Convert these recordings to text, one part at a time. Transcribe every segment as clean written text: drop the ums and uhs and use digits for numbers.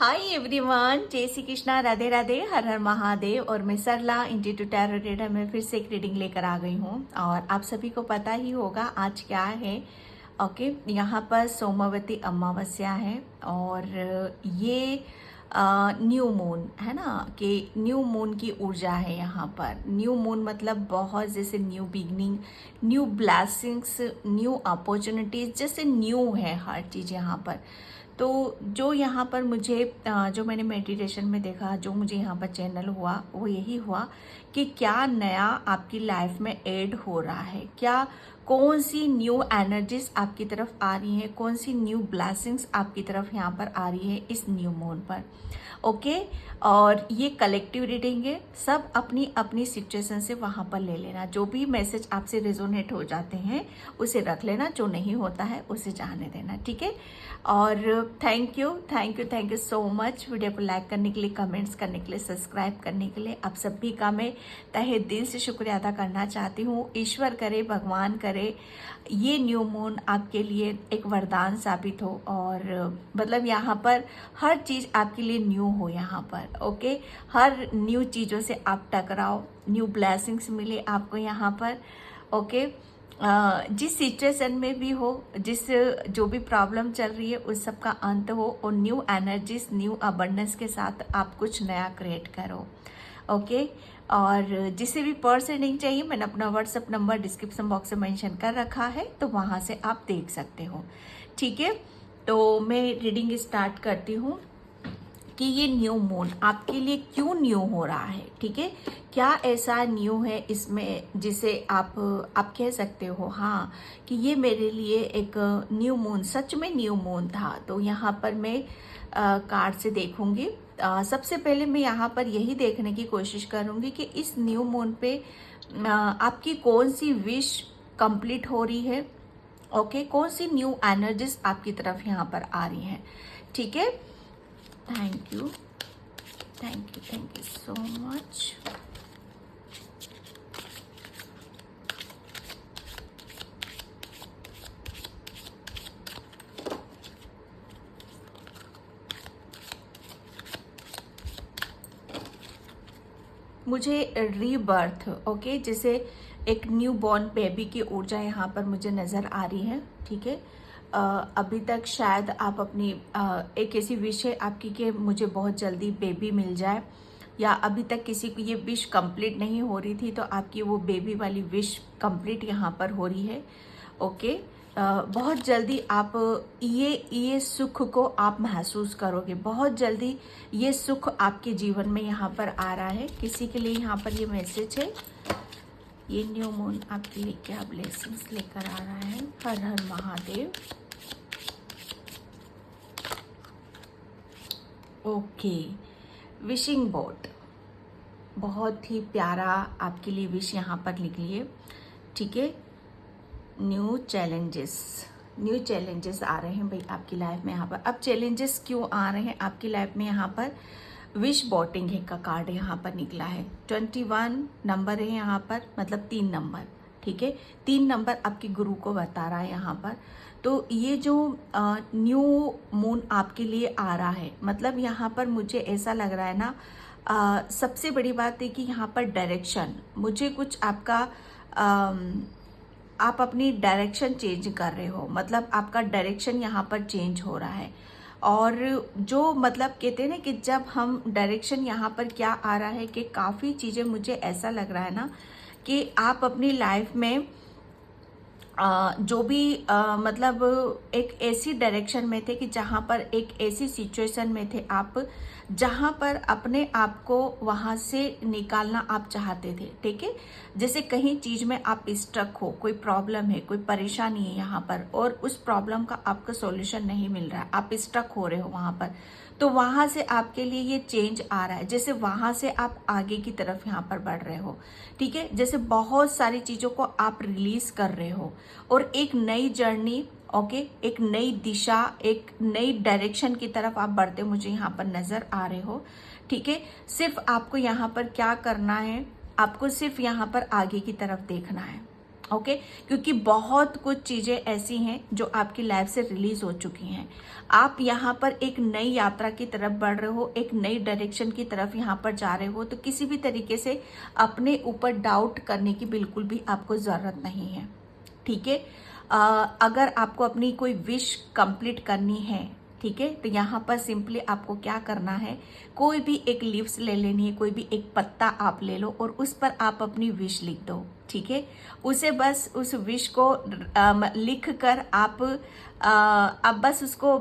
Hi everyone, जय श्री कृष्णा, राधे राधे, हर हर महादेव। और मैं सरला इंस्टीट्यूट टैरो रीडर में फिर से एक रीडिंग लेकर आ गई हूँ। और आप सभी को पता ही होगा आज क्या है। ओके, यहाँ पर सोमवती अमावस्या है और ये न्यू मून है ना, कि न्यू मून की ऊर्जा है यहाँ पर। न्यू मून मतलब बहुत जैसे new beginning, new blessings, new opportunities, जैसे न्यू है हर चीज़ यहाँ पर। तो जो यहाँ पर मुझे जो मैंने मेडिटेशन में देखा, जो मुझे यहाँ पर चैनल हुआ, वो यही हुआ कि क्या नया आपकी लाइफ में ऐड हो रहा है, क्या कौन सी न्यू एनर्जीज आपकी तरफ आ रही है, कौन सी न्यू ब्लेसिंग्स आपकी तरफ यहाँ पर आ रही है इस न्यू मून पर। ओके, और ये कलेक्टिव रीडिंग है, सब अपनी अपनी सिचुएशन से वहाँ पर ले लेना। जो भी मैसेज आपसे रेजोनेट हो जाते हैं उसे रख लेना, जो नहीं होता है उसे जाने देना, ठीक है। और thank you thank you thank you so much video को लाइक करने के लिए, कमेंट्स करने के लिए, सब्सक्राइब करने के लिए। आप सभी का मैं तहे दिल से शुक्रिया अदा करना चाहती हूँ। ईश्वर करे, भगवान करे ये न्यू मून आपके लिए एक वरदान साबित हो, और मतलब यहाँ पर हर चीज़ आपके लिए न्यू हो यहाँ पर। ओके, हर न्यू चीज़ों से आप टकराओ, न्यू ब्लेसिंग्स मिले आपको यहाँ पर। ओके, जिस सिचुएशन में भी हो, जिस जो भी प्रॉब्लम चल रही है, उस सब का अंत हो और न्यू एनर्जीज, न्यू अबंडेंस के साथ आप कुछ नया क्रिएट करो। ओके, और जिसे भी पर्स रीडिंग चाहिए, मैंने अपना व्हाट्सएप नंबर डिस्क्रिप्शन बॉक्स में मेंशन कर रखा है, तो वहाँ से आप देख सकते हो, ठीक है। तो मैं रीडिंग स्टार्ट करती हूँ कि ये न्यू मून आपके लिए क्यों न्यू हो रहा है, ठीक है। क्या ऐसा न्यू है इसमें जिसे आप कह सकते हो हाँ कि ये मेरे लिए एक न्यू मून, सच में न्यू मून था। तो यहाँ पर मैं कार्ड से देखूंगी। सबसे पहले मैं यहाँ पर यही देखने की कोशिश करूंगी कि इस न्यू मून पे आपकी कौन सी विश कंप्लीट हो रही है। ओके, कौन सी न्यू एनर्जीज आपकी तरफ यहाँ पर आ रही हैं, ठीक है। Thank you thank you so much. मुझे रीबर्थ, ओके, जैसे एक न्यू बॉर्न बेबी की ऊर्जा यहाँ पर मुझे नज़र आ रही है, ठीक है। अभी तक शायद आप अपनी एक ऐसी विश है आपकी कि मुझे बहुत जल्दी बेबी मिल जाए, या अभी तक किसी को ये विश कंप्लीट नहीं हो रही थी, तो आपकी वो बेबी वाली विश कंप्लीट यहाँ पर हो रही है। ओके, बहुत जल्दी आप ये सुख को आप महसूस करोगे, बहुत जल्दी ये सुख आपके जीवन में यहाँ पर आ रहा है। किसी के लिए यहाँ पर ये मैसेज है, ये न्यू मून आपके लिए क्या ब्लेसिंग्स लेकर आ रहा है। हर हर महादेव। ओके, विशिंग बोर्ड, बहुत ही प्यारा आपके लिए विश यहाँ पर निकली है, ठीक है। न्यू चैलेंजेस आ रहे हैं भाई आपकी लाइफ में यहाँ पर। अब चैलेंजेस क्यों आ रहे हैं आपकी लाइफ में, यहाँ पर विश बोटिंग है का कार्ड यहाँ पर निकला है। 21 नंबर है यहाँ पर, मतलब 3 नंबर, ठीक है। 3 नंबर आपके गुरु को बता रहा है यहाँ पर। तो ये जो न्यू मून आपके लिए आ रहा है, मतलब यहाँ पर मुझे ऐसा लग रहा है ना, सबसे बड़ी बात है कि यहाँ पर डायरेक्शन, मुझे कुछ आपका आप अपनी डायरेक्शन चेंज कर रहे हो, मतलब आपका डायरेक्शन यहाँ पर चेंज हो रहा है। और जो मतलब कहते हैं ना कि जब हम डायरेक्शन यहाँ पर क्या आ रहा है कि काफ़ी चीज़ें, मुझे ऐसा लग रहा है ना कि आप अपनी लाइफ में जो भी मतलब एक ऐसी डायरेक्शन में थे कि जहाँ पर एक ऐसी सिचुएशन में थे आप, जहाँ पर अपने आप को वहाँ से निकालना आप चाहते थे, ठीक है। जैसे कहीं चीज़ में आप स्ट्रक हो, कोई प्रॉब्लम है, कोई परेशानी है यहाँ पर, और उस प्रॉब्लम का आपका सॉल्यूशन नहीं मिल रहा है, आप स्ट्रक हो रहे हो वहाँ पर, तो वहाँ से आपके लिए ये चेंज आ रहा है। जैसे वहाँ से आप आगे की तरफ यहाँ पर बढ़ रहे हो, ठीक है। जैसे बहुत सारी चीज़ों को आप रिलीज कर रहे हो और एक नई जर्नी, ओके, एक नई दिशा, एक नई डायरेक्शन की तरफ आप बढ़ते मुझे यहाँ पर नजर आ रहे हो, ठीक है। सिर्फ आपको यहाँ पर क्या करना है, आपको सिर्फ यहाँ पर आगे की तरफ देखना है। ओके क्योंकि बहुत कुछ चीज़ें ऐसी हैं जो आपकी लाइफ से रिलीज हो चुकी हैं। आप यहाँ पर एक नई यात्रा की तरफ बढ़ रहे हो, एक नई डायरेक्शन की तरफ यहाँ पर जा रहे हो, तो किसी भी तरीके से अपने ऊपर डाउट करने की बिल्कुल भी आपको ज़रूरत नहीं है। ठीक है, अगर आपको अपनी कोई विश कंप्लीट करनी है, ठीक है, तो यहाँ पर सिंपली आपको क्या करना है, कोई भी एक लीव्स ले लेनी है, कोई भी एक पत्ता आप ले लो और उस पर आप अपनी विश लिख दो। ठीक है, उसे बस उस विश को लिख कर आप बस उसको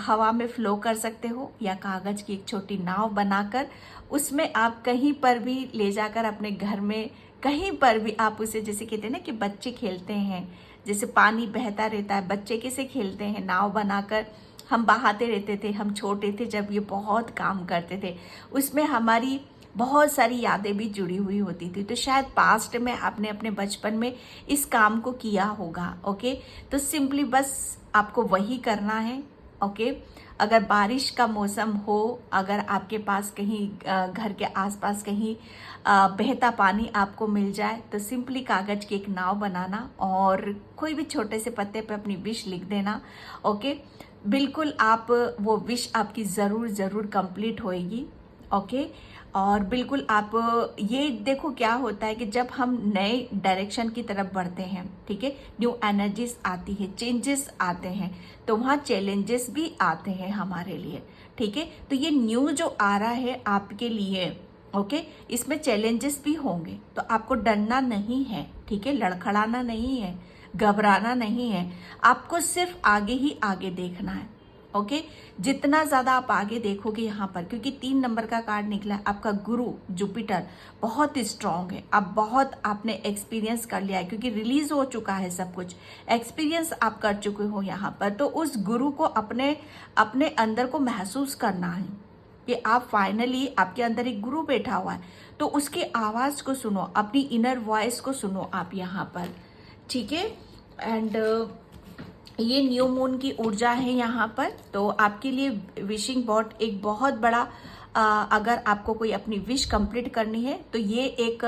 हवा में फ्लो कर सकते हो, या कागज की एक छोटी नाव बनाकर उसमें आप कहीं पर भी ले जाकर अपने घर में कहीं पर भी आप उसे, जैसे कहते हैं ना कि बच्चे खेलते हैं, जैसे पानी बहता रहता है, बच्चे कैसे खेलते हैं नाव बनाकर, हम बहाते रहते थे, हम छोटे थे जब ये बहुत काम करते थे, उसमें हमारी बहुत सारी यादें भी जुड़ी हुई होती थी। तो शायद पास्ट में आपने अपने बचपन में इस काम को किया होगा। ओके, तो सिंपली बस आपको वही करना है। ओके, अगर बारिश का मौसम हो, अगर आपके पास कहीं घर के आसपास कहीं बहता पानी आपको मिल जाए, तो सिंपली कागज की एक नाव बनाना और कोई भी छोटे से पत्ते पे अपनी विश लिख देना। ओके, बिल्कुल आप वो विश आपकी ज़रूर कंप्लीट होएगी। ओके, और बिल्कुल आप ये देखो क्या होता है कि जब हम नए डायरेक्शन की तरफ बढ़ते हैं, ठीक है, न्यू एनर्जीज आती है, चेंजेस आते हैं, तो वहाँ चैलेंजेस भी आते हैं हमारे लिए। ठीक है, तो ये न्यू जो आ रहा है आपके लिए, ओके, इसमें चैलेंजेस भी होंगे, तो आपको डरना नहीं है। ठीक है, लड़खड़ाना नहीं है, घबराना नहीं है, आपको सिर्फ आगे ही आगे देखना है। ओके, जितना ज़्यादा आप आगे देखोगे यहाँ पर, क्योंकि 3 नंबर का कार्ड निकला है, आपका गुरु जुपिटर बहुत स्ट्रांग है, आपने एक्सपीरियंस कर लिया है, क्योंकि रिलीज हो चुका है सब कुछ, एक्सपीरियंस आप कर चुके हो यहाँ पर। तो उस गुरु को अपने अपने अंदर को महसूस करना है कि आप फाइनली, आपके अंदर एक गुरु बैठा हुआ है, तो उसकी आवाज़ को सुनो, अपनी इनर वॉइस को सुनो आप यहाँ पर। ठीक है, एंड ये न्यू मून की ऊर्जा है यहाँ पर, तो आपके लिए विशिंग बॉट एक बहुत बड़ा, अगर आपको कोई अपनी विश कंप्लीट करनी है तो ये एक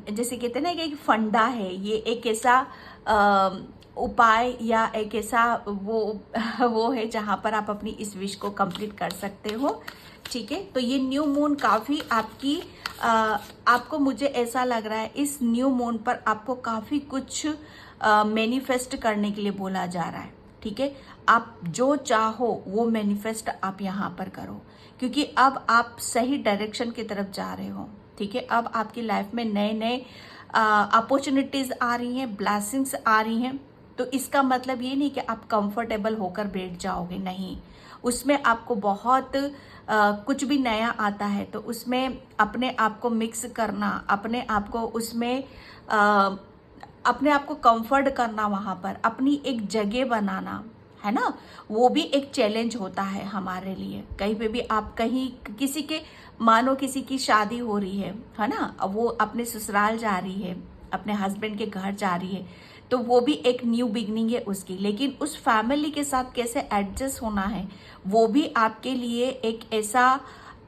जैसे कहते हैं ना कि एक फंडा है, ये एक ऐसा उपाय या एक ऐसा वो है जहाँ पर आप अपनी इस विश को कंप्लीट कर सकते हो। ठीक है, तो ये न्यू मून काफ़ी आपकी आपको, मुझे ऐसा लग रहा है इस न्यू मून पर आपको काफ़ी कुछ मैनिफेस्ट करने के लिए बोला जा रहा है। ठीक है, आप जो चाहो वो मैनिफेस्ट आप यहाँ पर करो, क्योंकि अब आप सही डायरेक्शन की तरफ जा रहे हो। ठीक है, अब आपकी लाइफ में नए नए अपॉर्चुनिटीज आ रही हैं, ब्लेसिंग्स आ रही हैं। तो इसका मतलब ये नहीं कि आप कंफर्टेबल होकर बैठ जाओगे, नहीं, उसमें आपको बहुत कुछ भी नया आता है तो उसमें अपने आप को मिक्स करना, अपने आप को उसमें अपने आप को कंफर्ट करना, वहाँ पर अपनी एक जगह बनाना, है ना, वो भी एक चैलेंज होता है हमारे लिए। कहीं पे भी आप कहीं किसी के, मानो किसी की शादी हो रही है ना, वो अपने ससुराल जा रही है, अपने हस्बैंड के घर जा रही है, तो वो भी एक न्यू बिगनिंग है उसकी, लेकिन उस फैमिली के साथ कैसे एडजस्ट होना है वो भी आपके लिए एक ऐसा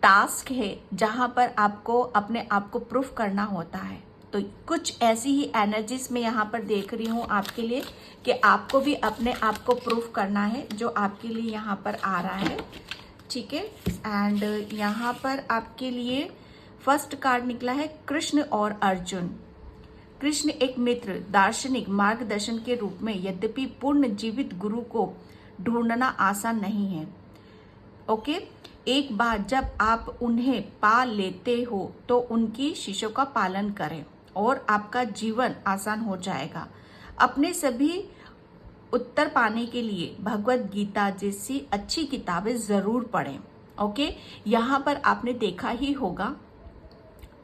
टास्क है जहाँ पर आपको अपने आप को प्रूफ करना होता है। तो कुछ ऐसी ही एनर्जीज में यहाँ पर देख रही हूँ आपके लिए कि आपको भी अपने आप को प्रूफ करना है, जो आपके लिए यहाँ पर आ रहा है। ठीक है, एंड यहाँ पर आपके लिए फर्स्ट कार्ड निकला है कृष्ण और अर्जुन। कृष्ण एक मित्र, दार्शनिक, मार्गदर्शन के रूप में, यद्यपि पूर्ण जीवित गुरु को ढूंढना आसान नहीं है। ओके, एक बार जब आप उन्हें पा लेते हो तो उनकी शिष्यों का पालन करें और आपका जीवन आसान हो जाएगा। अपने सभी उत्तर पाने के लिए भगवत गीता जैसी अच्छी किताबें जरूर पढ़ें। ओके, यहाँ पर आपने देखा ही होगा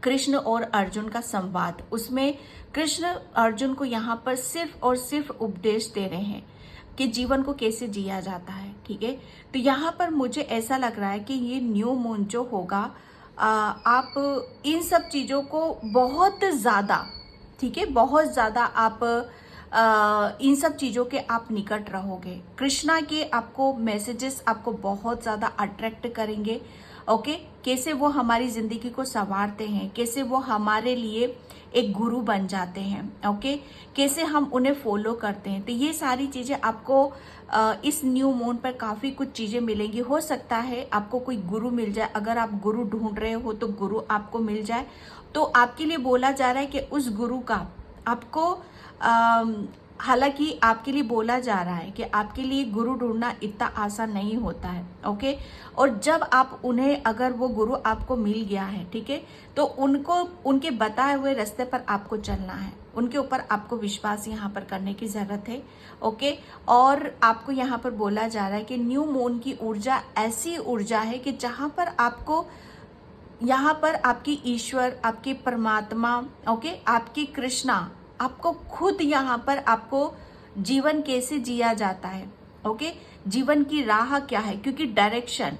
कृष्ण और अर्जुन का संवाद, उसमें कृष्ण अर्जुन को यहाँ पर सिर्फ और सिर्फ उपदेश दे रहे हैं कि जीवन को कैसे जिया जाता है। ठीक है, तो यहाँ पर मुझे ऐसा लग रहा है कि ये न्यू मून जो होगा, आप इन सब चीज़ों को बहुत ज़्यादा, ठीक है, बहुत ज़्यादा आप इन सब चीज़ों के आप निकट रहोगे। कृष्णा के आपको मैसेजेस आपको बहुत ज़्यादा अट्रैक्ट करेंगे। ओके, कैसे वो हमारी ज़िंदगी को संवारते हैं, कैसे वो हमारे लिए एक गुरु बन जाते हैं। ओके, कैसे हम उन्हें फॉलो करते हैं। तो ये सारी चीज़ें आपको इस न्यू मून पर काफ़ी कुछ चीज़ें मिलेंगी। हो सकता है आपको कोई गुरु मिल जाए। अगर आप गुरु ढूंढ रहे हो तो गुरु आपको मिल जाए। तो आपके लिए बोला जा रहा है कि उस गुरु का आपको हालांकि आपके लिए बोला जा रहा है कि आपके लिए गुरु ढूंढना इतना आसान नहीं होता है। ओके, और जब आप उन्हें, अगर वो गुरु आपको मिल गया है, ठीक है, तो उनको उनके बताए हुए रास्ते पर आपको चलना है। उनके ऊपर आपको विश्वास यहाँ पर करने की ज़रूरत है। ओके, और आपको यहाँ पर बोला जा रहा है कि न्यू मून की ऊर्जा ऐसी ऊर्जा है कि जहाँ पर आपको, यहाँ पर आपकी ईश्वर, आपके परमात्मा, ओके, आपकी कृष्णा आपको खुद यहाँ पर आपको जीवन कैसे जिया जाता है, ओके, जीवन की राह क्या है, क्योंकि डायरेक्शन,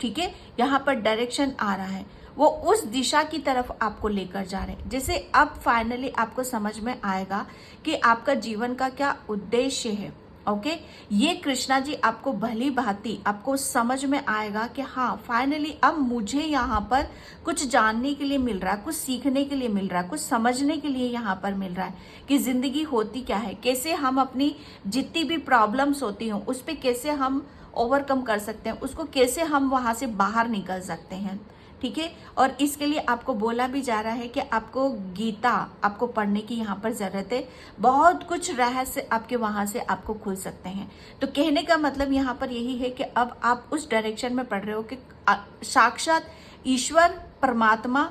ठीक है, यहाँ पर डायरेक्शन आ रहा है, वो उस दिशा की तरफ आपको लेकर जा रहे हैं। जैसे अब फाइनली आपको समझ में आएगा कि आपका जीवन का क्या उद्देश्य है। ओके, ये कृष्णा जी आपको भली भांति आपको समझ में आएगा कि हाँ, फाइनली अब मुझे यहाँ पर कुछ जानने के लिए मिल रहा है, कुछ सीखने के लिए मिल रहा है, कुछ समझने के लिए यहाँ पर मिल रहा है कि जिंदगी होती क्या है, कैसे हम अपनी जितनी भी प्रॉब्लम्स होती हों उस पर कैसे हम ओवरकम कर सकते हैं, उसको कैसे हम वहाँ से बाहर निकल सकते हैं। ठीक है, और इसके लिए आपको बोला भी जा रहा है कि आपको गीता आपको पढ़ने की यहाँ पर जरूरत है। बहुत कुछ रहस्य आपके वहां से आपको खुल सकते हैं। तो कहने का मतलब यहाँ पर यही है कि अब आप उस डायरेक्शन में पढ़ रहे हो कि साक्षात ईश्वर परमात्मा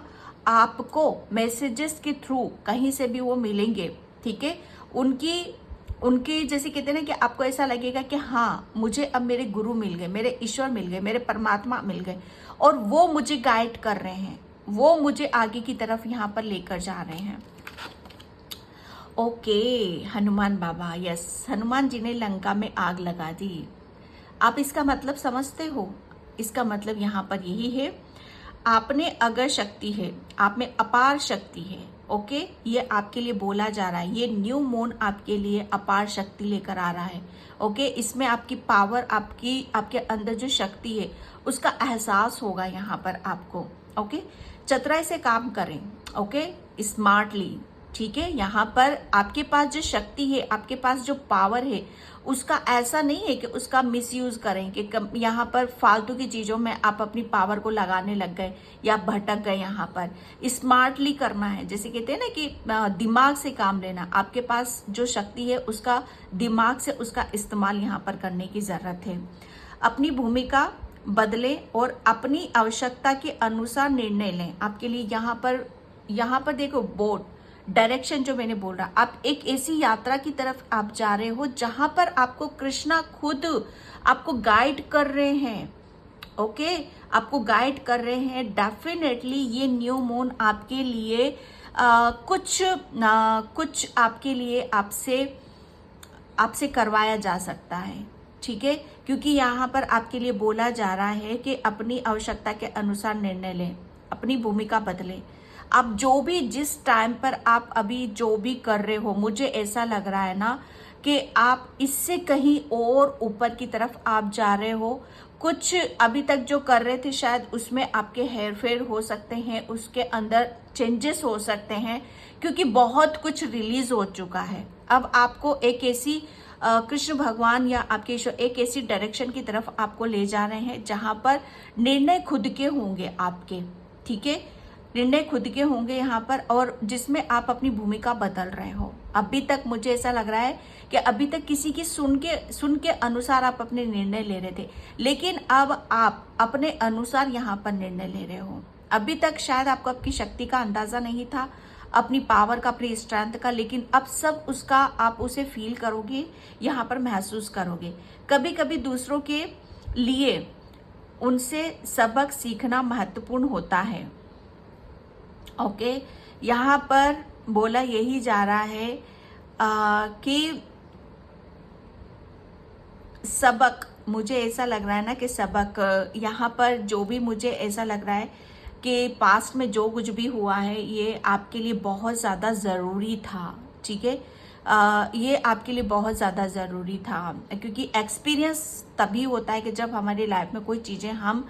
आपको मैसेजेस के थ्रू कहीं से भी वो मिलेंगे। ठीक है, उनकी जैसे कहते हैं ना कि आपको ऐसा लगेगा कि हाँ, मुझे अब मेरे गुरु मिल गए, मेरे ईश्वर मिल गए, मेरे परमात्मा मिल गए, और वो मुझे गाइड कर रहे हैं, वो मुझे आगे की तरफ यहाँ पर लेकर जा रहे हैं। ओके, हनुमान बाबा, यस, हनुमान जी ने लंका में आग लगा दी। आप इसका मतलब समझते हो? इसका मतलब यहाँ पर यही है, आपने अगर शक्ति है, आप में अपार शक्ति है। ओके, ये आपके लिए बोला जा रहा है, ये न्यू मून आपके लिए अपार शक्ति लेकर आ रहा है। ओके, इसमें आपकी पावर, आपके अंदर जो शक्ति है उसका एहसास होगा यहाँ पर आपको। ओके, चतुराई से काम करें। Okay, smartly. ठीक है, यहाँ पर आपके पास जो शक्ति है, आपके पास जो पावर है, उसका ऐसा नहीं है कि उसका मिसयूज करें कि यहाँ पर फालतू की चीज़ों में आप अपनी पावर को लगाने लग गए या भटक गए। यहाँ पर स्मार्टली करना है, जैसे कहते हैं ना कि दिमाग से काम लेना। आपके पास जो शक्ति है उसका दिमाग से उसका इस्तेमाल यहाँ पर करने की ज़रूरत है। अपनी भूमिका बदलें और अपनी आवश्यकता के अनुसार निर्णय लें। आपके लिए यहाँ पर देखो, बोर्ड डायरेक्शन जो मैंने बोल रहा, आप एक ऐसी यात्रा की तरफ आप जा रहे हो जहां पर आपको कृष्णा खुद आपको गाइड कर रहे हैं। ओके, आपको गाइड कर रहे हैं। डेफिनेटली ये न्यू मून आपके लिए कुछ आपके लिए आपसे करवाया जा सकता है। ठीक है, क्योंकि यहाँ पर आपके लिए बोला जा रहा है कि अपनी आवश्यकता के अनुसार निर्णय लें, अपनी भूमिका बदलें। आप जो भी, जिस टाइम पर आप अभी जो भी कर रहे हो, मुझे ऐसा लग रहा है ना कि आप इससे कहीं और ऊपर की तरफ आप जा रहे हो। कुछ अभी तक जो कर रहे थे शायद उसमें आपके हेर फेर हो सकते हैं, उसके अंदर चेंजेस हो सकते हैं, क्योंकि बहुत कुछ रिलीज हो चुका है। अब आपको एक ऐसी कृष्ण भगवान या आपके ईश्वर एक ऐसी डायरेक्शन की तरफ आपको ले जा रहे हैं जहां पर निर्णय खुद के होंगे आपके। ठीक है, निर्णय खुद के होंगे यहाँ पर, और जिसमें आप अपनी भूमिका बदल रहे हो। अभी तक मुझे ऐसा लग रहा है कि अभी तक किसी की सुन के अनुसार आप अपने निर्णय ले रहे थे, लेकिन अब आप अपने अनुसार यहाँ पर निर्णय ले रहे हो। अभी तक शायद आपको आपकी शक्ति का अंदाजा नहीं था, अपनी पावर का, अपनी स्ट्रेंथ का, लेकिन अब सब उसका आप उसे फील करोगे, यहाँ पर महसूस करोगे। कभी कभी दूसरों के लिए उनसे सबक सीखना महत्वपूर्ण होता है। ओके, यहाँ पर बोला यही जा रहा है कि सबक, मुझे ऐसा लग रहा है ना कि सबक, यहाँ पर जो भी मुझे ऐसा लग रहा है कि पास्ट में जो कुछ भी हुआ है ये आपके लिए बहुत ज़्यादा ज़रूरी था। ठीक है, ये आपके लिए बहुत ज़्यादा ज़रूरी था, क्योंकि एक्सपीरियंस तभी होता है कि जब हमारी लाइफ में कोई चीज़ें हम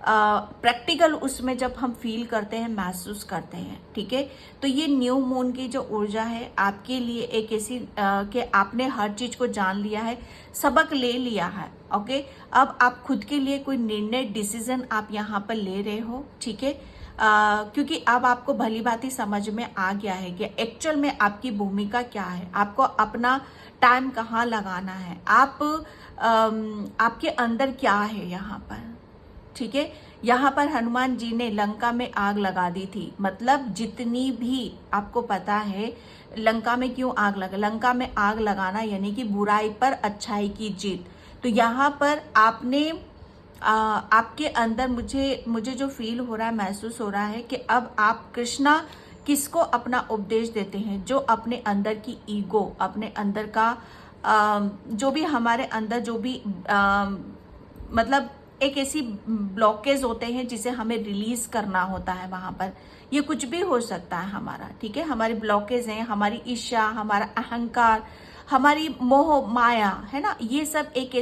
प्रैक्टिकल उसमें जब हम फील करते हैं, महसूस करते हैं। ठीक है, तो ये न्यू मून की जो ऊर्जा है आपके लिए एक ऐसी कि आपने हर चीज़ को जान लिया है, सबक ले लिया है। ओके, अब आप खुद के लिए कोई निर्णय, डिसीजन आप यहाँ पर ले रहे हो। ठीक है, क्योंकि अब आपको भली भांति समझ में आ गया है कि एक्चुअल में आपकी भूमिका क्या है, आपको अपना टाइम कहाँ लगाना है, आपके अंदर क्या है यहाँ पर। ठीक है, यहाँ पर हनुमान जी ने लंका में आग लगा दी थी। मतलब जितनी भी आपको पता है लंका में क्यों आग लगा, लंका में आग लगाना यानी कि बुराई पर अच्छाई की जीत। तो यहाँ पर आपने आपके अंदर मुझे जो फील हो रहा है, महसूस हो रहा है कि अब आप कृष्णा किसको अपना उपदेश देते हैं, जो अपने अंदर की ईगो, अपने अंदर का जो भी हमारे अंदर जो भी मतलब एक ऐसी ब्लॉकेज होते हैं जिसे हमें रिलीज करना होता है। वहां पर ये कुछ भी हो सकता है हमारा। ठीक है, हमारी ब्लॉकेज हैं, हमारी ईर्ष्या, हमारा अहंकार, हमारी मोह माया, है ना, ये सब एक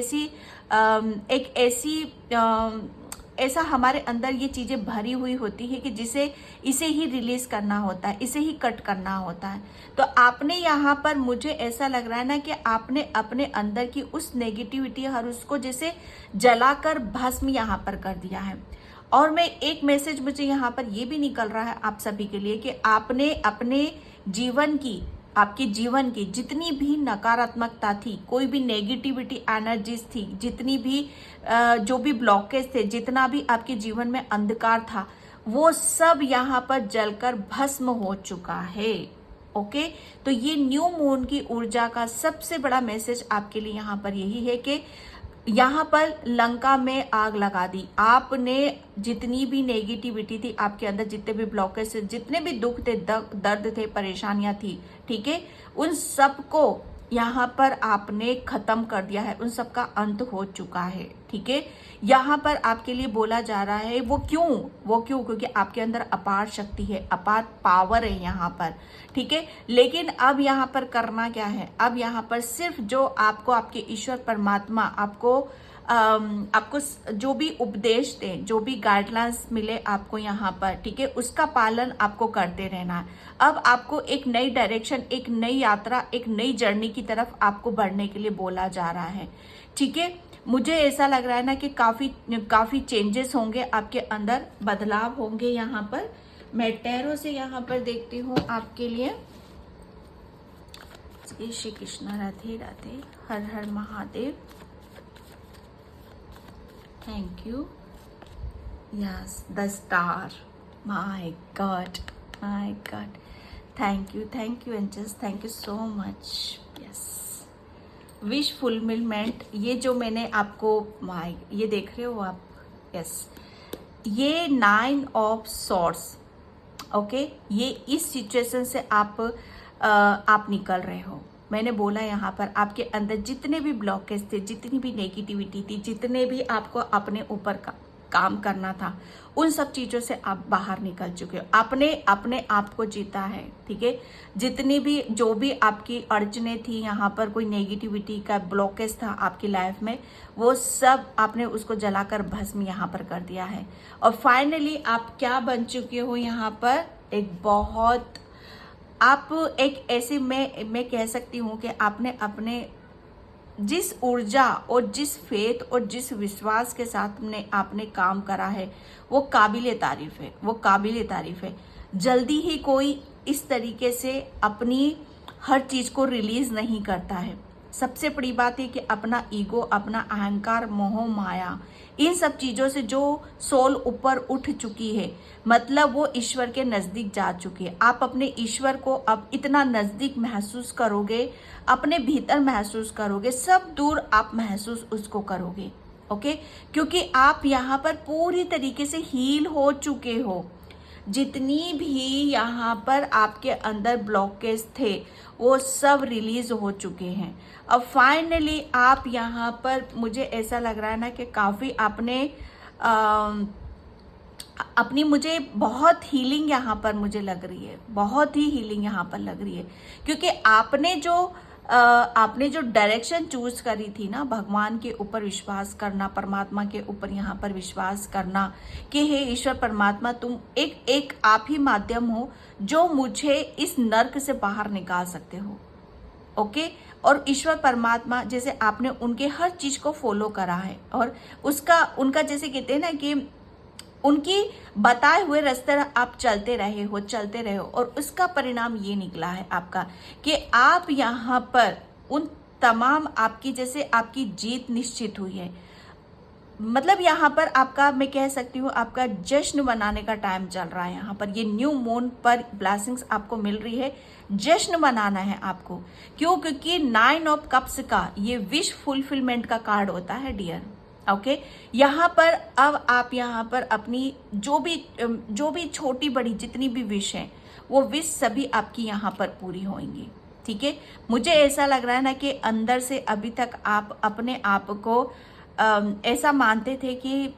ऐसा हमारे अंदर ये चीजें भरी हुई होती है कि इसे ही रिलीज करना होता है, इसे ही कट करना होता है। तो आपने यहाँ पर, मुझे ऐसा लग रहा है ना कि आपने अपने अंदर की उस नेगेटिविटी और उसको जैसे जलाकर भस्म यहाँ पर कर दिया है। और मैं एक मैसेज मुझे यहाँ पर ये भी निकल रहा है आप सभी के लिए कि आपने अपने आपके जीवन की जितनी भी नकारात्मकता थी, कोई भी नेगेटिविटी एनर्जीज थी, जितनी भी जो भी ब्लॉकेज थे, जितना भी आपके जीवन में अंधकार था, वो सब यहाँ पर जलकर भस्म हो चुका है। ओके, तो ये न्यू मून की ऊर्जा का सबसे बड़ा मैसेज आपके लिए यहाँ पर यही है कि यहाँ पर लंका में आग लगा दी। आपने जितनी भी नेगेटिविटी थी आपके अंदर, जितने भी ब्लॉकेज थे, जितने भी दुख थे, दर्द थे, परेशानियां थी, ठीक है, उन सबको यहाँ पर आपने खत्म कर दिया है, उन सब का अंत हो चुका है। ठीक है, यहाँ पर आपके लिए बोला जा रहा है वो क्यों क्योंकि आपके अंदर अपार शक्ति है, अपार पावर है यहाँ पर। ठीक है, लेकिन अब यहाँ पर करना क्या है, अब यहाँ पर सिर्फ जो आपको आपके ईश्वर परमात्मा आपको जो भी उपदेश दें, जो भी गाइडलाइंस मिले आपको यहाँ पर, ठीक है, उसका पालन आपको करते रहना है। अब आपको एक नई डायरेक्शन, एक नई यात्रा, एक नई जर्नी की तरफ आपको बढ़ने के लिए बोला जा रहा है। ठीक है, मुझे ऐसा लग रहा है ना कि काफी चेंजेस होंगे आपके अंदर, बदलाव होंगे। यहाँ पर मैं टैरो से यहाँ पर देखती हूँ आपके लिए। श्री कृष्ण, राधे राधे, हर हर Mahadev. Thank you. Yes, the star. My God. Thank you, angels. Thank you so much. Yes. Wish fulfillment. ये जो मैंने आपको ये देख रहे हो आप, yes. ये 9 of Swords. ओके, ये इस सिचुएशन से आप निकल रहे हो। मैंने बोला यहाँ पर आपके अंदर जितने भी ब्लॉकेज थे, जितनी भी नेगेटिविटी थी, जितने भी आपको अपने ऊपर काम करना था, उन सब चीजों से आप बाहर निकल चुके हो। आपने अपने आप को जीता है। ठीक है, जितनी भी जो भी आपकी अड़चने थी, यहाँ पर कोई नेगेटिविटी का ब्लॉकेज था आपकी लाइफ में, वो सब आपने उसको जलाकर भस्म यहाँ पर कर दिया है। और फाइनली आप क्या बन चुके हो यहाँ पर, आप एक ऐसे, मैं कह सकती हूँ कि आपने अपने जिस ऊर्जा और जिस फेथ और जिस विश्वास के साथ आपने काम करा है, वो काबिले तारीफ है। जल्दी ही कोई इस तरीके से अपनी हर चीज को रिलीज नहीं करता है। सबसे बड़ी बात है कि अपना ईगो, अपना अहंकार, मोह माया, इन सब चीजों से जो सोल ऊपर उठ चुकी है, मतलब वो ईश्वर के नजदीक जा चुकी है। आप अपने ईश्वर को अब इतना नजदीक महसूस करोगे, अपने भीतर महसूस करोगे, सब दूर आप महसूस उसको करोगे। ओके, क्योंकि आप यहाँ पर पूरी तरीके से हील हो चुके हो। जितनी भी यहाँ पर आपके अंदर ब्लॉकेज थे, वो सब रिलीज हो चुके हैं। अब फाइनली आप यहाँ पर, मुझे ऐसा लग रहा है ना कि काफी आपने अपनी मुझे बहुत हीलिंग यहाँ पर मुझे लग रही है, बहुत ही हीलिंग यहाँ पर लग रही है, क्योंकि आपने जो डायरेक्शन चूज करी थी ना, भगवान के ऊपर विश्वास करना, परमात्मा के ऊपर यहाँ पर विश्वास करना कि हे ईश्वर परमात्मा, तुम एक आप ही माध्यम हो जो मुझे इस नर्क से बाहर निकाल सकते हो। ओके, और ईश्वर परमात्मा जैसे आपने उनके हर चीज को फॉलो करा है, और उनका जैसे कहते हैं ना कि उनकी बताए हुए रास्ते आप चलते रहे हो, और उसका परिणाम ये निकला है आपका कि आप यहाँ पर उन तमाम आपकी जीत निश्चित हुई है। मतलब यहाँ पर आपका, मैं कह सकती हूँ, आपका जश्न मनाने का टाइम चल रहा है। यहाँ पर ये न्यू मून पर ब्लेसिंग्स आपको मिल रही है, जश्न मनाना है आपको। क्यों? क्योंकि 9 ऑफ कप्स का ये विश फुलफिलमेंट का कार्ड होता है डियर। ओके, यहाँ पर अब आप यहाँ पर अपनी जो भी छोटी बड़ी जितनी भी विश है, वो विश सभी आपकी यहाँ पर पूरी होंगी। ठीक है, मुझे ऐसा लग रहा है ना कि अंदर से अभी तक आप अपने आप को ऐसा मानते थे कि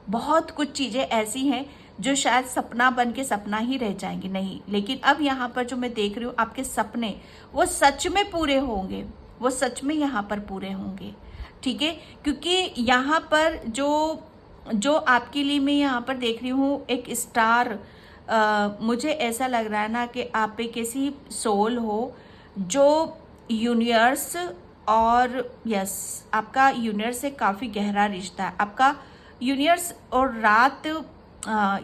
बहुत कुछ चीजें ऐसी हैं जो शायद सपना बन के सपना ही रह जाएंगे, नहीं, लेकिन अब यहाँ पर जो मैं देख रही हूँ, आपके सपने वो सच में पूरे होंगे, वो सच में यहाँ पर पूरे होंगे। ठीक है, क्योंकि यहाँ पर जो आपके लिए मैं यहाँ पर देख रही हूँ एक स्टार, मुझे ऐसा लग रहा है ना कि आप एक ऐसी सोल हो जो यूनिवर्स, और यस, आपका यूनिवर्स से काफ़ी गहरा रिश्ता है, आपका यूनिवर्स और रात,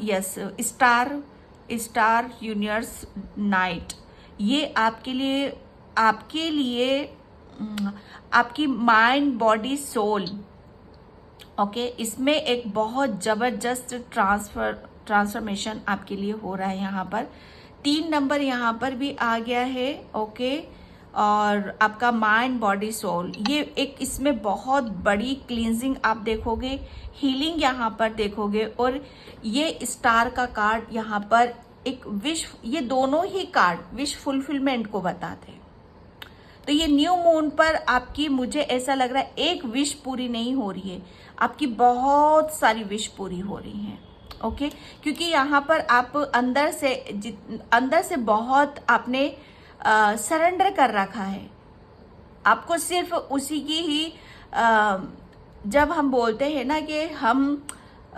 यस, स्टार यूनिवर्स नाइट, ये आपके लिए आपकी माइंड बॉडी सोल। ओके, इसमें एक बहुत जबरदस्त ट्रांसफॉर्मेशन आपके लिए हो रहा है। यहाँ पर 3 नंबर यहाँ पर भी आ गया है। ओके, और आपका माइंड बॉडी सोल, ये एक इसमें बहुत बड़ी क्लींजिंग आप देखोगे, हीलिंग यहाँ पर देखोगे, और ये स्टार का कार्ड यहाँ पर एक विश, ये दोनों ही कार्ड विश फुलफिलमेंट को बताते हैं। तो ये न्यू मून पर आपकी, मुझे ऐसा लग रहा है एक विश पूरी नहीं हो रही है, आपकी बहुत सारी विश पूरी हो रही हैं। ओके, क्योंकि यहाँ पर आप अंदर से बहुत आपने सरेंडर कर रखा है। आपको सिर्फ उसी की ही जब हम बोलते हैं ना कि हम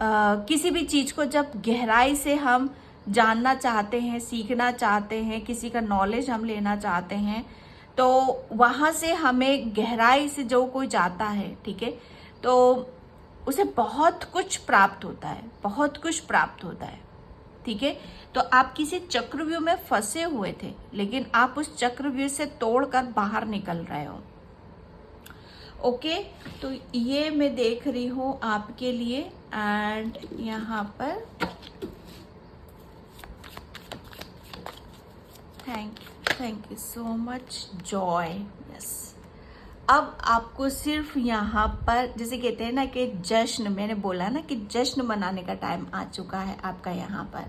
किसी भी चीज को जब गहराई से हम जानना चाहते हैं, सीखना चाहते हैं, किसी का नॉलेज हम लेना चाहते हैं, तो वहां से हमें गहराई से जो कोई जाता है, ठीक है, तो उसे बहुत कुछ प्राप्त होता है, बहुत कुछ प्राप्त होता है। ठीक है, तो आप किसी चक्रव्यूह में फंसे हुए थे, लेकिन आप उस चक्रव्यूह से तोड़कर बाहर निकल रहे हो। ओके, तो ये मैं देख रही हूं आपके लिए, एंड यहाँ पर thank you so much Joy. Yes, अब आपको सिर्फ यहाँ पर जैसे कहते हैं ना कि जश्न, मैंने बोला ना कि जश्न मनाने का टाइम आ चुका है आपका। यहाँ पर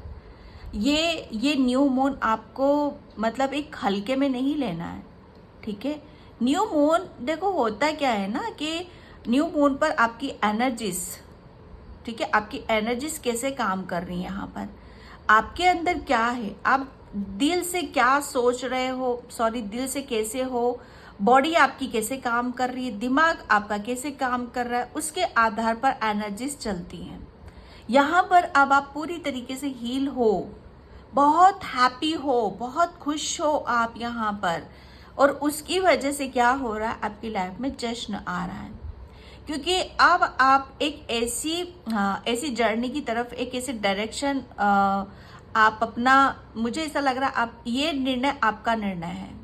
ये न्यू मून आपको मतलब एक हल्के में नहीं लेना है। ठीक है, न्यू मून देखो होता क्या है ना कि न्यू मून पर आपकी एनर्जीज, ठीक है, आपकी एनर्जीज कैसे काम कर रही है, यहाँ पर आपके अंदर क्या है, आप दिल से क्या सोच रहे हो, दिल से कैसे हो, बॉडी आपकी कैसे काम कर रही है, दिमाग आपका कैसे काम कर रहा है, उसके आधार पर एनर्जीज चलती हैं। यहाँ पर अब आप पूरी तरीके से हील हो, बहुत हैप्पी हो, बहुत खुश हो आप यहाँ पर, और उसकी वजह से क्या हो रहा है, आपकी लाइफ में जश्न आ रहा है, क्योंकि अब आप एक ऐसी जर्नी की तरफ, एक ऐसे डायरेक्शन आप अपना, मुझे ऐसा लग रहा है आप, ये निर्णय आपका निर्णय है।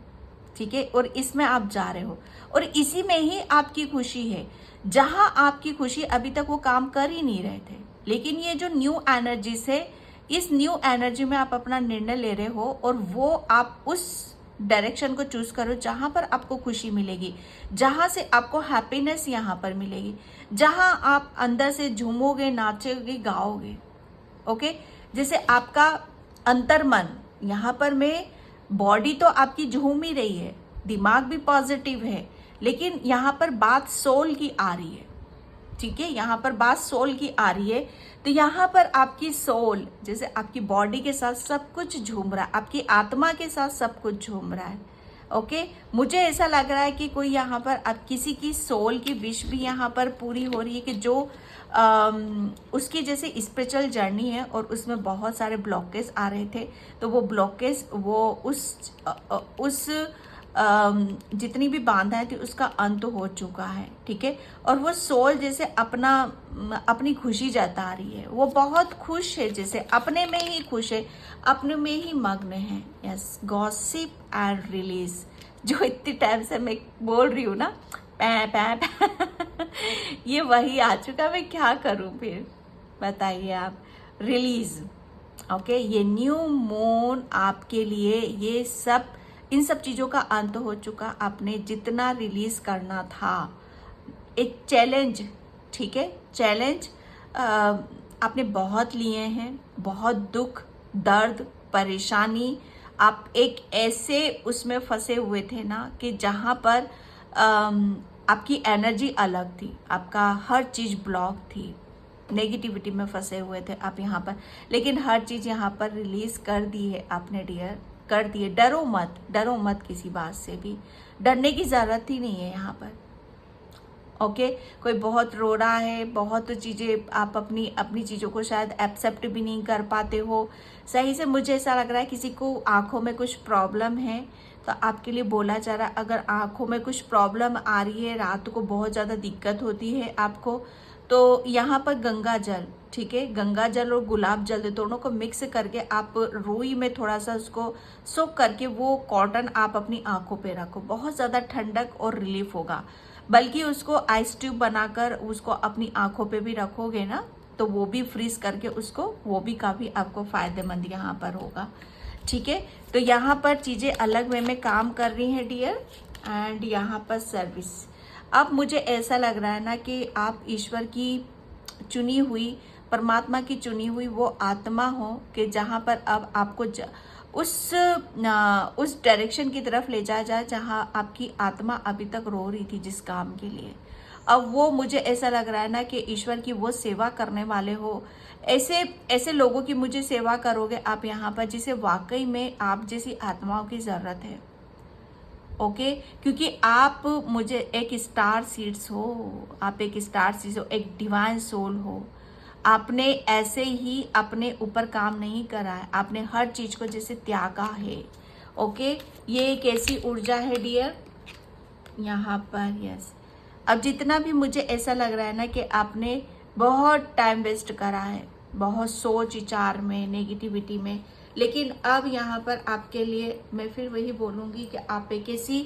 ठीक है, और इसमें आप जा रहे हो, और इसी में ही आपकी खुशी है। जहां आपकी खुशी अभी तक वो काम कर ही नहीं रहे थे, लेकिन ये जो न्यू एनर्जी से, इस न्यू एनर्जी में आप अपना निर्णय ले रहे हो, और वो आप उस डायरेक्शन को चूज करो जहां पर आपको खुशी मिलेगी, जहां से आपको हैप्पीनेस यहाँ पर मिलेगी, जहां आप अंदर से झूमोगे, नाचोगे, गाओगे। ओके, जैसे आपका अंतर्मन, यहाँ पर में बॉडी तो आपकी झूम ही रही है, दिमाग भी पॉजिटिव है, लेकिन यहाँ पर बात सोल की आ रही है। ठीक है, यहाँ पर बात सोल की आ रही है, तो यहाँ पर आपकी सोल जैसे आपकी बॉडी के साथ सब कुछ झूम रहा है, आपकी आत्मा के साथ सब कुछ झूम रहा है। ओके, मुझे ऐसा लग रहा है कि कोई यहाँ पर अब किसी की सोल की विश भी यहाँ पर पूरी हो रही है कि जो उसकी जैसे स्पिरिचुअल जर्नी है और उसमें बहुत सारे ब्लॉकेज आ रहे थे, तो वो ब्लॉकेज वो उस जितनी भी बाधाएं थी उसका अंत हो चुका है। ठीक है, और वो सोल जैसे अपनी खुशी जता रही है, वो बहुत खुश है, जैसे अपने में ही खुश है, अपने में ही मग्न है। यस, गॉसिप एंड रिलीज, जो इतनी टाइम से मैं बोल रही हूँ ना, पै पै पै ये वही आ चुका, मैं क्या करूँ फिर, बताइए आप। रिलीज, ओके, ये न्यू मून आपके लिए ये सब इन सब चीज़ों का अंत हो चुका। आपने जितना रिलीज करना था, एक चैलेंज, ठीक है, चैलेंज आपने बहुत लिए हैं, बहुत दुख, दर्द, परेशानी, आप एक ऐसे उसमें फंसे हुए थे ना कि जहाँ पर आपकी एनर्जी अलग थी, आपका हर चीज़ ब्लॉक थी, नेगेटिविटी में फंसे हुए थे आप यहाँ पर, लेकिन हर चीज़ यहाँ पर रिलीज कर दी है आपने डियर, कर दिए। डरो मत, डरो मत किसी बात से भी, डरने की ज़रूरत ही नहीं है यहाँ पर। ओके, कोई बहुत रो रहा है, बहुत चीज़ें आप अपनी चीज़ों को शायद एक्सेप्ट भी नहीं कर पाते हो सही से। मुझे ऐसा लग रहा है किसी को आंखों में कुछ प्रॉब्लम है, तो आपके लिए बोला जा रहा है अगर आंखों में कुछ प्रॉब्लम आ रही है, रात को बहुत ज़्यादा दिक्कत होती है आपको, तो यहाँ पर गंगा जल, ठीक है, गंगा जल और गुलाब जल दोनों को मिक्स करके आप रुई में थोड़ा सा उसको सोक करके वो कॉटन आप अपनी आंखों पे रखो, बहुत ज़्यादा ठंडक और रिलीफ होगा। बल्कि उसको आइस ट्यूब बनाकर उसको अपनी आंखों पे भी रखोगे ना, तो वो भी फ्रीज करके उसको, वो भी काफ़ी आपको फ़ायदेमंद यहाँ पर होगा। ठीक है, तो यहाँ पर चीज़ें अलग वे में काम कर रही हैं डियर, एंड यहाँ पर सर्विस। अब मुझे ऐसा लग रहा है ना कि आप ईश्वर की चुनी हुई, परमात्मा की चुनी हुई वो आत्मा हो कि जहाँ पर अब आपको उस डायरेक्शन की तरफ ले जाया जाए जहाँ आपकी आत्मा अभी तक रो रही थी जिस काम के लिए। अब वो मुझे ऐसा लग रहा है ना कि ईश्वर की वो सेवा करने वाले हो, ऐसे लोगों की मुझे सेवा करोगे आप यहाँ पर, जिसे वाकई में आप जैसी आत्माओं की ज़रूरत है। ओके, क्योंकि आप मुझे एक स्टार सीड्स हो, आप एक स्टार सीड्स हो, एक डिवाइन सोल हो। आपने ऐसे ही अपने ऊपर काम नहीं करा है, आपने हर चीज को जैसे त्यागा है। ओके, ये एक ऐसी ऊर्जा है डियर यहाँ पर। यस, अब जितना भी मुझे ऐसा लग रहा है ना कि आपने बहुत टाइम वेस्ट करा है, बहुत सोच विचार में, नेगेटिविटी में, लेकिन अब यहाँ पर आपके लिए मैं फिर वही बोलूँगी कि आप एक ऐसी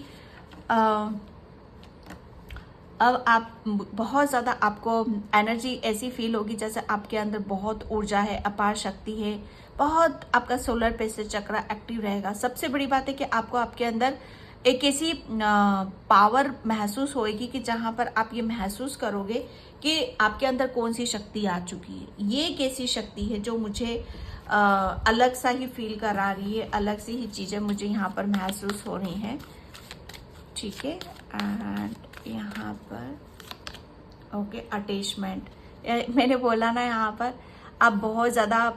अब आप बहुत ज़्यादा, आपको एनर्जी ऐसी फील होगी जैसे आपके अंदर बहुत ऊर्जा है, अपार शक्ति है, बहुत आपका सोलर प्लेक्सस चक्र एक्टिव रहेगा। सबसे बड़ी बात है कि आपको आपके अंदर एक ऐसी पावर महसूस होएगी कि जहाँ पर आप ये महसूस करोगे कि आपके अंदर कौन सी शक्ति आ चुकी है। ये एक ऐसी शक्ति है जो मुझे अलग सा ही फील करा रही है, अलग सी ही चीज़ें मुझे यहाँ पर महसूस हो रही हैं। ठीक है, एंड यहाँ पर ओके, अटैचमेंट, मैंने बोला ना यहाँ पर आप बहुत ज़्यादा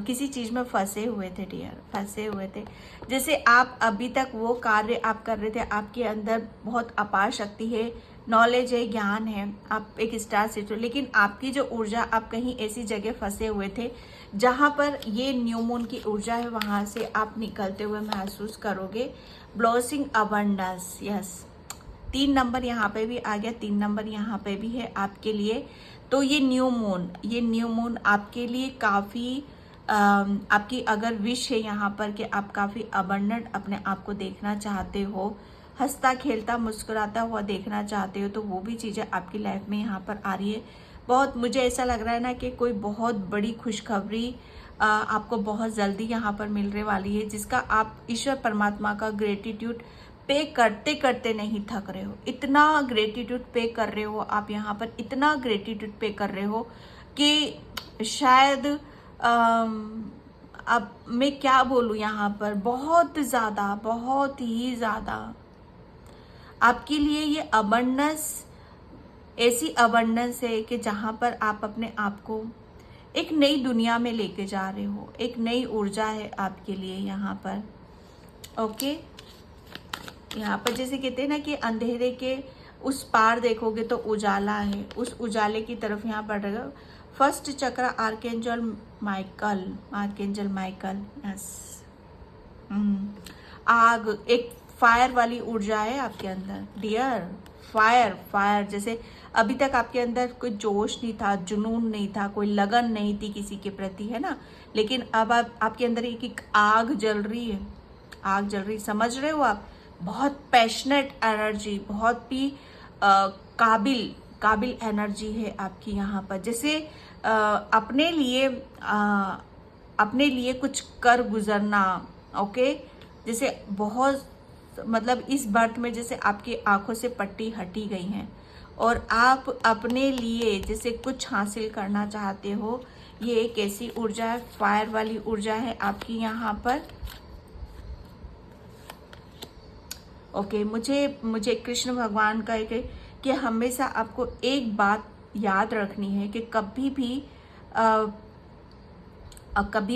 किसी चीज़ में फंसे हुए थे डियर, फंसे हुए थे। जैसे आप अभी तक वो कार्य आप कर रहे थे, आपके अंदर बहुत अपार शक्ति है, नॉलेज है, ज्ञान है, आप एक स्टार सीट हो, लेकिन आपकी जो ऊर्जा, आप कहीं ऐसी जगह फंसे हुए थे जहाँ पर ये न्यू मून की ऊर्जा है, वहाँ से आप निकलते हुए महसूस करोगे। ब्लॉसिंग अबंडेंस, यस, 3 नंबर यहाँ पे भी आ गया, 3 नंबर यहाँ पे भी है आपके लिए। तो ये न्यू मून आपके लिए काफ़ी आपकी अगर विश है यहाँ पर कि आप काफ़ी अबंडेंट अपने आप को देखना चाहते हो, हंसता खेलता मुस्कुराता हुआ देखना चाहते हो, तो वो भी चीज़ें आपकी लाइफ में यहाँ पर आ रही है। बहुत मुझे ऐसा लग रहा है ना कि कोई बहुत बड़ी खुशखबरी आपको बहुत जल्दी यहाँ पर मिलने वाली है, जिसका आप ईश्वर परमात्मा का ग्रेटिट्यूड पे करते करते नहीं थक रहे हो। इतना ग्रेटिट्यूड पे कर रहे हो आप यहाँ पर, इतना ग्रेटिट्यूड पे कर रहे हो कि शायद अब मैं क्या बोलूँ यहाँ पर, बहुत ज़्यादा, बहुत ही ज़्यादा आपके लिए ये अबंडेंस ऐसी अबंडेंस है कि जहाँ पर आप अपने आप को एक नई दुनिया में लेके जा रहे हो, एक नई ऊर्जा है आपके लिए यहाँ पर। ओके, यहाँ पर जैसे कहते हैं ना कि अंधेरे के उस पार देखोगे तो उजाला है, उस उजाले की तरफ यहाँ बढ़ रहा है। फर्स्ट चक्र archangel Michael, archangel Michael, yes. आग, एक फायर वाली ऊर्जा है आपके अंदर डियर, फायर फायर। जैसे अभी तक आपके अंदर कोई जोश नहीं था, जुनून नहीं था, कोई लगन नहीं थी किसी के प्रति, है ना, लेकिन अब आपके अंदर एक आग जल रही है, आग जल रही, समझ रहे हो आप। बहुत पैशनेट एनर्जी, बहुत भी काबिल एनर्जी है आपकी यहाँ पर। जैसे अपने लिए कुछ कर गुजरना। ओके, जैसे बहुत मतलब इस बर्थ में जैसे आपकी आंखों से पट्टी हटी गई है और आप अपने लिए जैसे कुछ हासिल करना चाहते हो। ये एक ऐसी ऊर्जा है, फायर वाली ऊर्जा है आपकी यहाँ पर। ओके, मुझे कृष्ण भगवान का एक है कि हमेशा आपको एक बात याद रखनी है कि कभी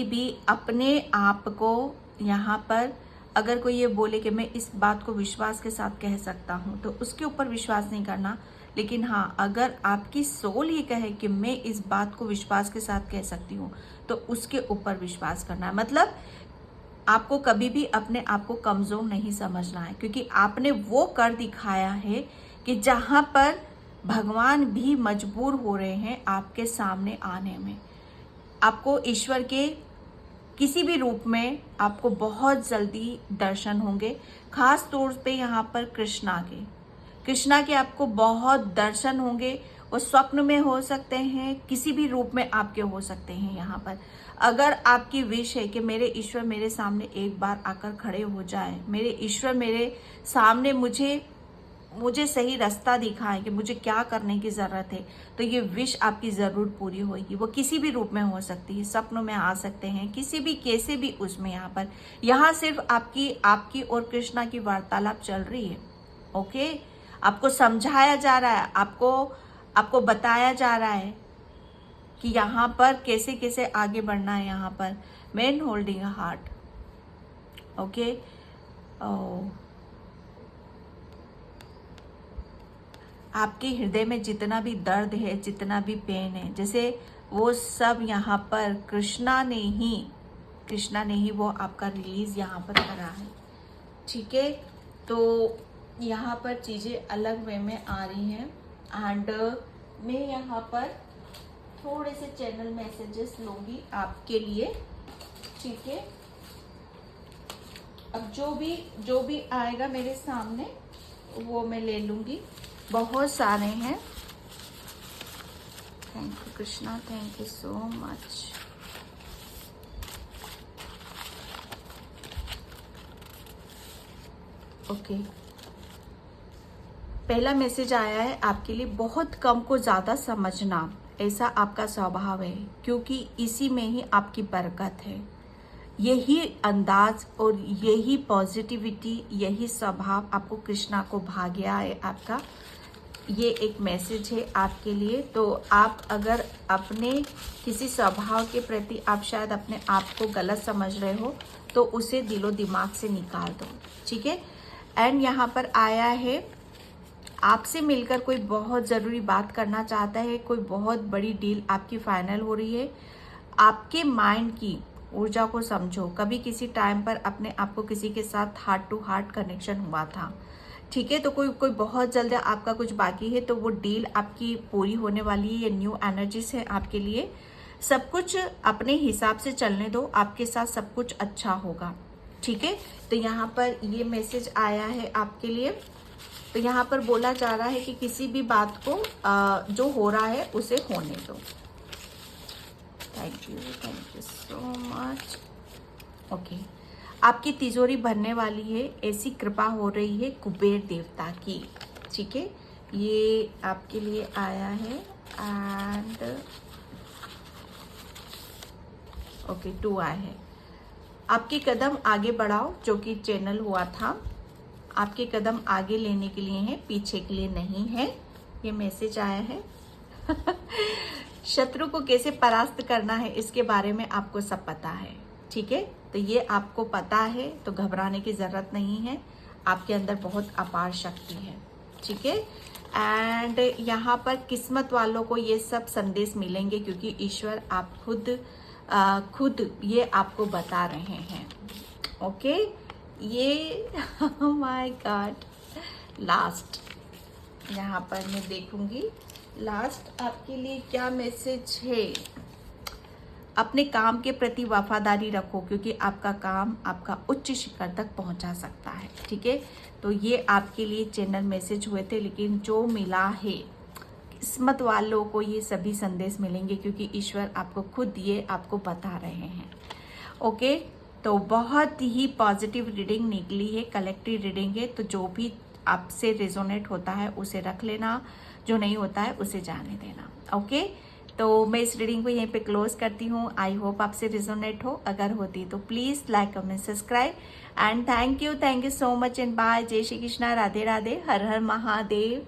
भी अपने आप को यहाँ पर अगर कोई ये बोले कि मैं इस बात को विश्वास के साथ कह सकता हूँ तो उसके ऊपर विश्वास नहीं करना। लेकिन हाँ, अगर आपकी सोल ये कहे कि मैं इस बात को विश्वास के साथ कह सकती हूँ तो उसके ऊपर विश्वास करना है। मतलब आपको कभी भी अपने आप को कमजोर नहीं समझना है, क्योंकि आपने वो कर दिखाया है कि जहाँ पर भगवान भी मजबूर हो रहे हैं आपके सामने आने में। आपको ईश्वर के किसी भी रूप में आपको बहुत जल्दी दर्शन होंगे, खास तौर पे यहाँ पर कृष्णा के आपको बहुत दर्शन होंगे। वो स्वप्न में हो सकते हैं, किसी भी रूप में आपके हो सकते हैं यहाँ पर। अगर आपकी विश है कि मेरे ईश्वर मेरे सामने एक बार आकर खड़े हो जाए, मेरे ईश्वर मेरे सामने मुझे सही रास्ता दिखाए कि मुझे क्या करने की ज़रूरत है, तो ये विश आपकी ज़रूर पूरी होगी। वो किसी भी रूप में हो सकती है, सपनों में आ सकते हैं, किसी भी कैसे भी उसमें यहाँ सिर्फ आपकी और कृष्णा की वार्तालाप चल रही है। ओके, आपको समझाया जा रहा है, आपको बताया जा रहा है कि यहाँ पर कैसे कैसे आगे बढ़ना है। यहाँ पर man holding a heart. Okay, आपके हृदय में जितना भी दर्द है, जितना भी पेन है, जैसे वो सब यहाँ पर कृष्णा ने ही वो आपका रिलीज यहाँ पर करा है। ठीक है, तो यहाँ पर चीज़ें अलग वे में आ रही हैं एंड मैं यहाँ पर थोड़े से चैनल मैसेजेस लूँगी आपके लिए। ठीक है, अब जो भी आएगा मेरे सामने वो मैं ले लूँगी। बहुत सारे हैं। Thank you Krishna, thank you so much. Okay, पहला मैसेज आया है आपके लिए, बहुत कम को ज़्यादा समझना, ऐसा आपका स्वभाव है, क्योंकि इसी में ही आपकी बरकत है। यही अंदाज और यही पॉजिटिविटी, यही स्वभाव आपको कृष्णा को भा गया है आपका। ये एक मैसेज है आपके लिए। तो आप अगर अपने किसी स्वभाव के प्रति आप शायद अपने आप को गलत समझ रहे हो तो उसे दिलो दिमाग से निकाल दो। ठीक है, एंड यहाँ पर आया है आपसे मिलकर कोई बहुत ज़रूरी बात करना चाहता है, कोई बहुत बड़ी डील आपकी फाइनल हो रही है। आपके माइंड की ऊर्जा को समझो। कभी किसी टाइम पर अपने आप को किसी के साथ हार्ट टू हार्ट कनेक्शन हुआ था। ठीक है, तो कोई बहुत जल्द आपका कुछ बाकी है तो वो डील आपकी पूरी होने वाली है। ये न्यू एनर्जीज है आपके लिए। सब कुछ अपने हिसाब से चलने दो, आपके साथ सब कुछ अच्छा होगा। ठीक है, तो यहाँ पर ये मैसेज आया है आपके लिए। तो यहाँ पर बोला जा रहा है कि किसी भी बात को जो हो रहा है उसे होने दो। Thank you so much. Okay, आपकी तिजोरी भरने वाली है, ऐसी कृपा हो रही है कुबेर देवता की। ठीक है, ये आपके लिए आया है एंड ओके 2 आया है। आपके कदम आगे बढ़ाओ, जो कि चैनल हुआ था। आपके कदम आगे लेने के लिए हैं, पीछे के लिए नहीं है। ये मैसेज आया है। शत्रु को कैसे परास्त करना है इसके बारे में आपको सब पता है, ठीक है। तो ये आपको पता है तो घबराने की जरूरत नहीं है, आपके अंदर बहुत अपार शक्ति है, ठीक है। एंड यहाँ पर किस्मत वालों को ये सब संदेश मिलेंगे क्योंकि ईश्वर आप खुद ये आपको बता रहे हैं, ओके। ये माय गॉड, लास्ट यहाँ पर मैं देखूंगी लास्ट आपके लिए क्या मैसेज है। अपने काम के प्रति वफादारी रखो क्योंकि आपका काम आपका उच्च शिखर तक पहुंचा सकता है, ठीक है। तो ये आपके लिए चैनल मैसेज हुए थे, लेकिन जो मिला है किस्मत वालों को ये सभी संदेश मिलेंगे क्योंकि ईश्वर आपको खुद ये आपको बता रहे हैं, ओके। तो बहुत ही पॉजिटिव रीडिंग निकली है, कलेक्टिव रीडिंग है। तो जो भी आपसे रेजोनेट होता है उसे रख लेना, जो नहीं होता है उसे जाने देना, ओके। तो मैं इस रीडिंग को यहीं पे क्लोज करती हूँ। आई होप आपसे रेजोनेट हो, अगर होती तो please like comment subscribe and thank you so much and bye. Jai Shri Krishna, Radhe Radhe, her her Mahadev.